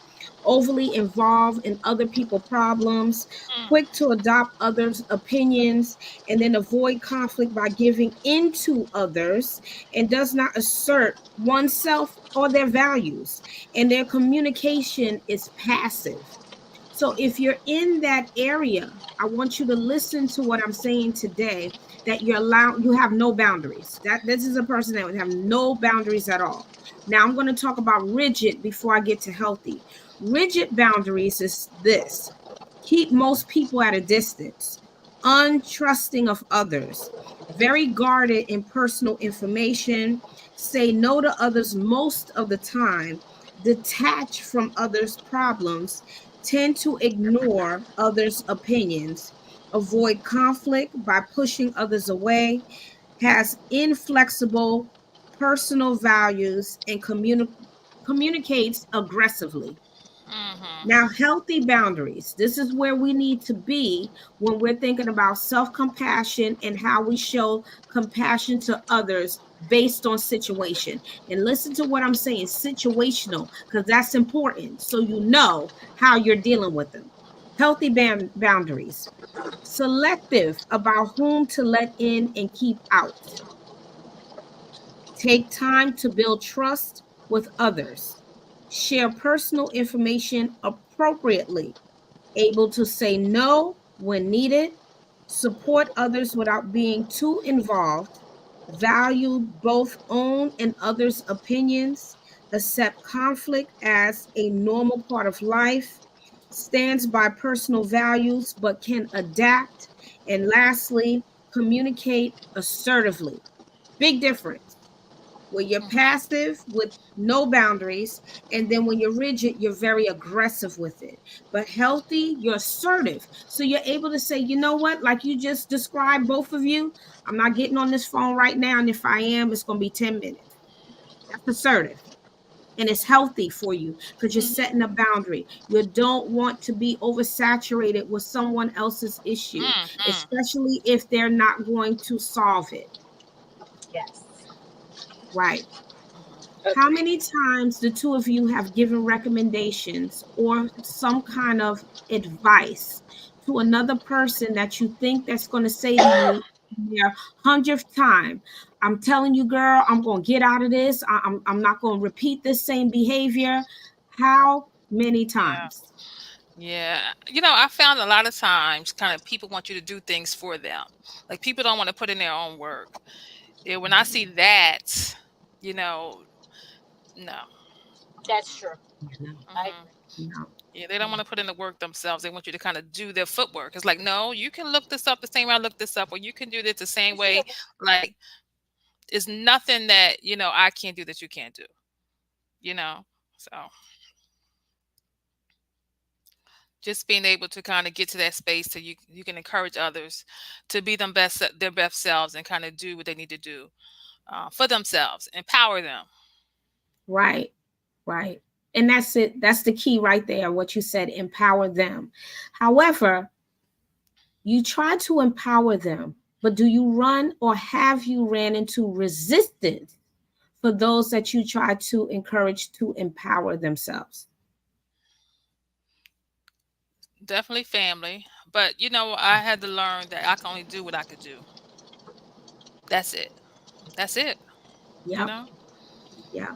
overly involved in other people problems, Mm. quick to adopt others opinions, and then avoid conflict by giving into others, and does not assert oneself or their values, and their communication is passive. So if you're in that area, I want you to listen to what I'm saying today, that you have no boundaries. That this is a person that would have no boundaries at all. Now I'm going to talk about rigid before I get to healthy. Rigid boundaries is this: keep most people at a distance, untrusting of others, very guarded in personal information, say no to others most of the time, detach from others' problems, tend to ignore others' opinions, avoid conflict by pushing others away, has inflexible personal values, and communicates aggressively. Mhm. Now, healthy boundaries. This is where we need to be when we're thinking about self compassion and how we show compassion to others based on situation. And listen to what I'm saying, situational, because that's important. So you know how you're dealing with them. Healthy boundaries. Selective about whom to let in and keep out. Take time to build trust with others. Share personal information appropriately, able to say no when needed, support others without being too involved, value both own and others' opinions, accept conflict as a normal part of life, stands by personal values but can adapt, and lastly, communicate assertively. Big difference. Where you're Mhm. passive with no boundaries, and then when you're rigid, you're very aggressive with it. But healthy, you're assertive. So you're able to say, you know what, like you just described, both of you, I'm not getting on this phone right now. And if I am, it's going to be 10 minutes. That's assertive. And it's healthy for you because you're Mhm. setting a boundary. You don't want to be oversaturated with someone else's issue, Mhm. especially if they're not going to solve it. Yes. Right. How Agreed. many times the two of you have given recommendations or some kind of advice to another person that you think that's going to say to you their 100th time, I'm telling you, girl, I'm going to get out of this. I'm not going to repeat this same behavior. How many Yeah. times? Yeah. I found a lot of times kind of people want you to do things for them. Like people don't want to put in their own work. Yeah, when I see that, you know, no. That's true. No, I Mhm. agree. no. Yeah, they don't want to put in the work themselves. They want you to kind of do their footwork. It's like, no, you can look this up the same way I looked this up, or you can do this the You same see way. Like, is nothing that, I can't do that you can't do, you know. So just being able to kind of get to that space so you can encourage others to be their best selves and kind of do what they need to do for themselves, empower them. Right. Right. And that's it. That's the key right there. What you said, empower them. However, you try to empower them, but do you run or have you ran into resistance for those that you try to encourage to empower themselves? Definitely family, but I had to learn that I can only do what I could do. That's it. That's it. you Yep. know Yeah.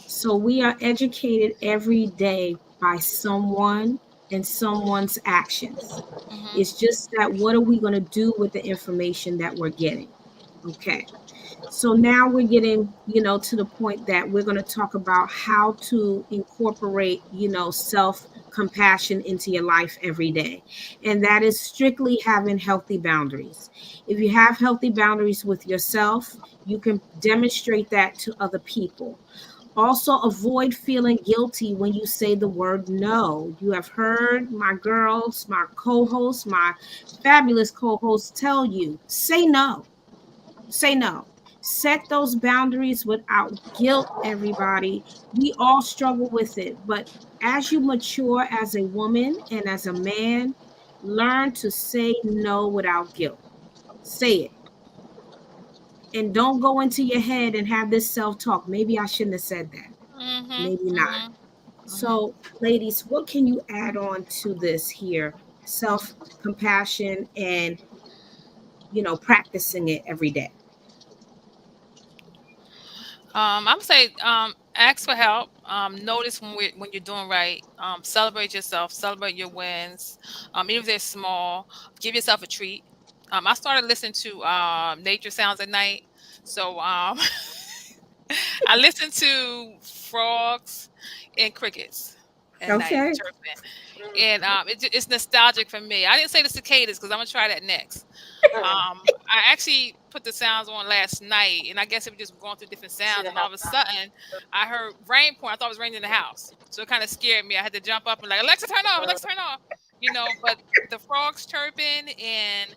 So we are educated every day by someone and someone's actions. hmm It's just that what are we going to do with the information that we're getting? Okay. So now we're getting, to the point that we're going to talk about how to incorporate, self compassion into your life every day. And that is strictly having healthy boundaries. If you have healthy boundaries with yourself, you can demonstrate that to other people. Also, avoid feeling guilty when you say the word no. You have heard my girls, my co hosts, my fabulous co hosts tell you say no. Say no. Set those boundaries without guilt, everybody. We all struggle with it. But as you mature as a woman and as a man, learn to say no without guilt. Say it. And don't go into your head and have this self talk. Maybe I shouldn't have said that. hmm Maybe not. hmm hmm So, ladies, what can you add on to this here? Self compassion and, practicing it every day. I'm say ask for help. Notice when you're doing right. Celebrate yourself. Celebrate your wins. Even if they're small, give yourself a treat. I started listening to nature sounds at night. So I listen to frogs and crickets at night Okay. chirping, and it's nostalgic for me. I didn't say the cicadas because I'm gonna try that next. I actually put the sounds on last night, and I guess it was just going through different sounds, and all of a sudden, I heard rain pouring. I thought it was raining in the house, so it kind of scared me. I had to jump up and like, Alexa, turn off, Alexa, turn off. But the frogs chirping and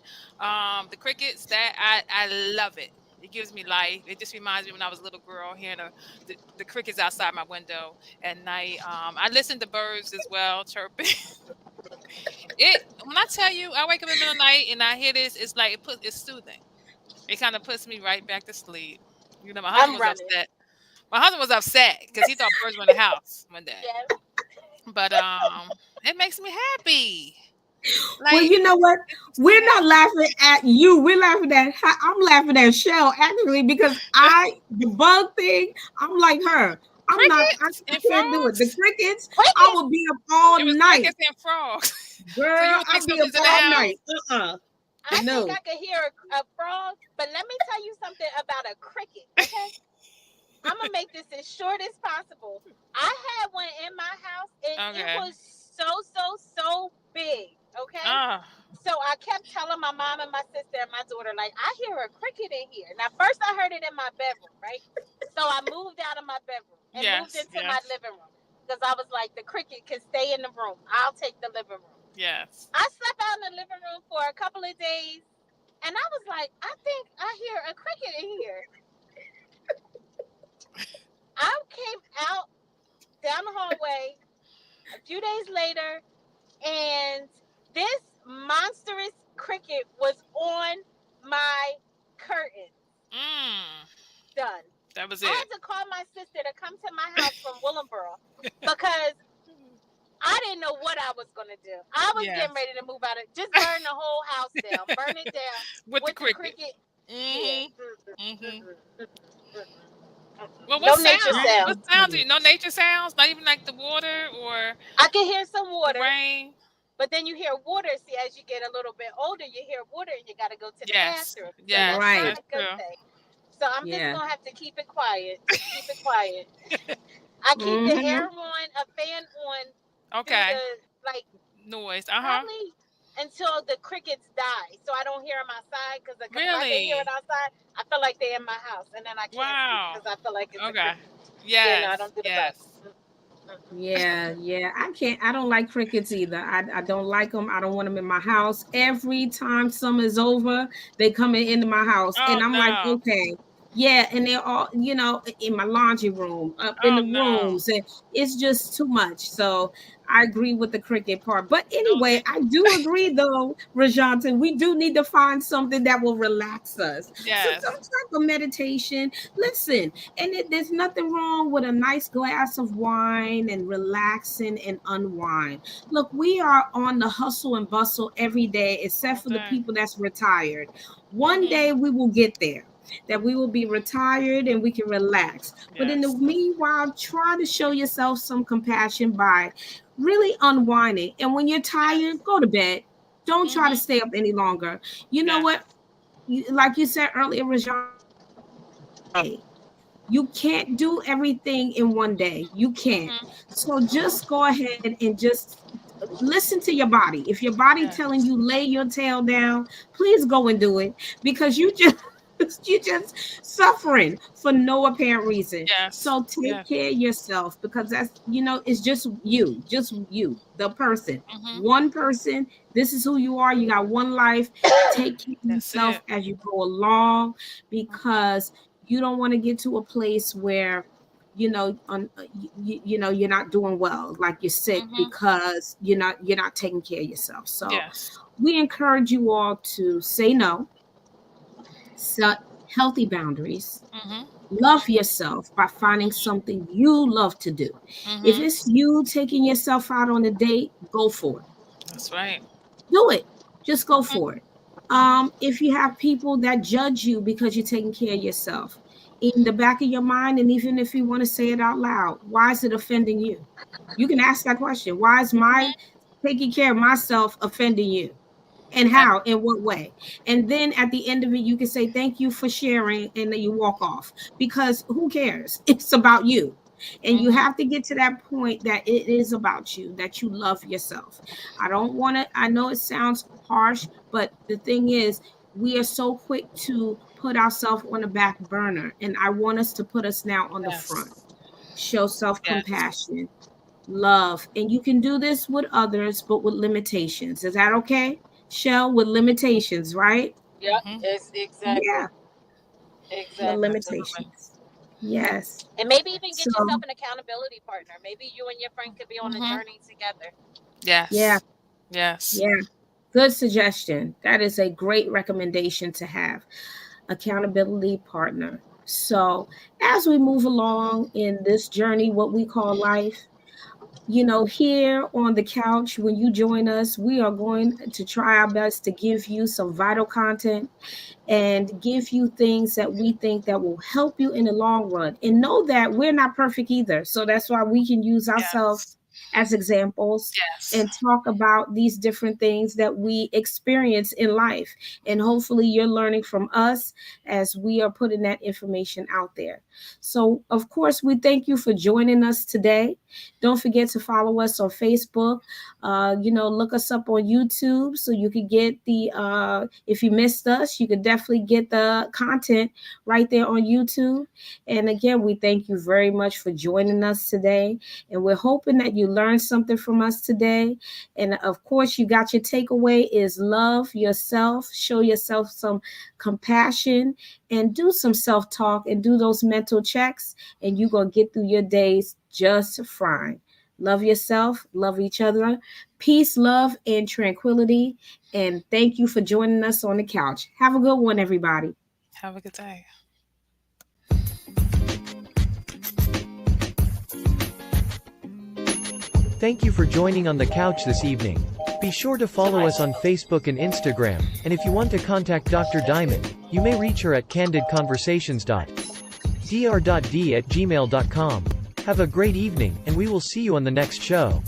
the crickets, that I love it. It gives me life. It just reminds me when I was a little girl hearing the crickets outside my window at night. I listen to birds as well chirping. When I tell you, I wake up in the middle of the night and I hear this, it's like it's soothing. It kind of puts me right back to sleep. My husband I'm was running. upset. My husband was upset because he thought birds were in the house one day. Yes. But it makes me happy. Well, Like you know what? it makes me We're not happy. laughing at you. We're laughing at I'm laughing at Shell actually because the bug thing, I'm like her. Crickets I and can't do it. The frogs. crickets, I Crickets. will be up all It was night. crickets and frogs. So you Girl, would think I'll be up something's in the all house. night. Uh-uh. I think No. I could hear a frog, but let me tell you something about a cricket, okay? I'm gonna make this as short as possible. I had one in my house, and it Okay. was so big, okay? Ah, So I kept telling my mom and my sister and my daughter, like, I hear a cricket in here. Now, first I heard it in my bedroom, right? So I moved out of my bedroom and moved yes, into my yes, living room because I was like, the cricket can stay in the room. I'll take the living room. yes. I slept out in the living room for a couple of days, and I was like, I think I hear a cricket in here. I came out down the hallway a few days later, and this monstrous cricket was on my curtain. Mm, Done. that was I it. had to call my sister to come to my house from Willenboro because I didn't know what I was gonna do. I was getting Yes, ready to move out of just burn the whole house down, burn it down with the with the cricket. cricket. Yeah. hmm hmm Well, No nature What sound. sounds? No nature sounds. Not even like the water or I can hear some the water, rain. but then you hear water. See, as you get a little bit older, you hear water and you got to go to the Yes, bathroom. So that's yes, not Right. that's a good true. thing. So I'm just Yeah. going to have to keep it quiet. Just keep it quiet. I keep the Mm-hmm. air on, a fan on through Okay, the, like, noise. probably until the crickets die, so I don't hear them outside. Because if I can hear it Really? outside, I feel like they're in my house, and then I can't sleep Wow. because I feel like it's a Okay. cricket. Yeah, no, I Yes. don't do the buzz. Yes. Yeah. I don't like crickets either. I don't like them. I don't want them in my house. Every time summer's over, they come into my house, Oh and I'm like, no. okay. Yeah, and they're all, in my laundry room, up in Oh the no. rooms, and it's just too much. So I agree with the cricket part. But Those anyway, I do agree though, Rajanta, we do need to find something that will relax us. So yes. some type of meditation. Listen, and there's nothing wrong with a nice glass of wine and relaxing and unwind. Look, we are on the hustle and bustle every day, except All for the day. people that's retired. One Mhm. day we will get there, that we will be retired and we can relax. But in the Yes. meanwhile, try to show yourself some compassion by really unwinding. And when you're tired, Yes. go to bed. Don't try to Mhm. stay up any longer. You know Yes. what? Like you said earlier, Rajan, you can't do everything in one day. You can't. Mhm. So just go ahead and just listen to your body. If your body telling Yes. you lay your tail down, please go and do it, because you just you just suffering for no apparent reason. Yes. So take Yes. care of yourself, because that's, it's just you, the person. Mhm. One person, this is who you are. You got one life. Take care of That's yourself it. as you go along, Mhm. because you don't want to get to a place where you're not doing well, like you're sick, Mhm. because you're not taking care of yourself. So Yes. we encourage you all to say no, set healthy boundaries, Mhm. love yourself by finding something you love to do. If Mhm. it's you taking yourself out on a date, go for it. That's right. Do it. Just go Mhm. for it. Mhm. If you have people that judge you because you're taking care of yourself, in the back of your mind, and even if you want to say it out loud, why is it offending you? You can ask that question. Why is my Mhm. taking care of myself offending you? And That, how, in what way? And then at the end of it, you can say thank you for sharing, and then you walk off, because who cares? It's about you. And you mhm. have to get to that point that it is about you, that you love yourself. I know it sounds harsh, but the thing is, we are so quick to put ourselves on the back burner, and I want us to put us now on the front. Yes. Show Yes. self-compassion, love, and you can do this with others, but with limitations. Is that okay, Shell? With limitations, right? Yep, Mhm. it's exactly, Yeah, with exactly. Absolutely. limitations. Yes. And maybe even So get yourself an accountability partner. Maybe you and your friend could be on a Mhm. journey together. yeah, Yes. Yes. yeah. Good suggestion. That is a great recommendation to have. Accountability partner. So as we move along in this journey, what we call life, here on the couch, when you join us, we are going to try our best to give you some vital content and give you things that we think that will help you in the long run. And know that we're not perfect either. So that's why we can use Yes. ourselves as examples Yes. and talk about these different things that we experience in life. And hopefully you're learning from us as we are putting that information out there. So of course, we thank you for joining us today. Don't forget to follow us on Facebook. Look us up on YouTube so you could get if you missed us, you could definitely get the content right there on YouTube. And again, we thank you very much for joining us today. And we're hoping that you learned something from us today. And of course, you got your takeaway is love yourself, show yourself some compassion, and do some self-talk and do those mental checks, and you're going to get through your days just fine. Love yourself, love each other. Peace, love, and tranquility. And thank you for joining us on the couch. Have a good one, everybody. Have a good day. Thank you for joining on the couch this evening. Be sure to follow us on Facebook and Instagram, and if you want to contact Dr. Diamond, you may reach her at candidconversations.dr.d@gmail.com. Have a great evening, and we will see you on the next show.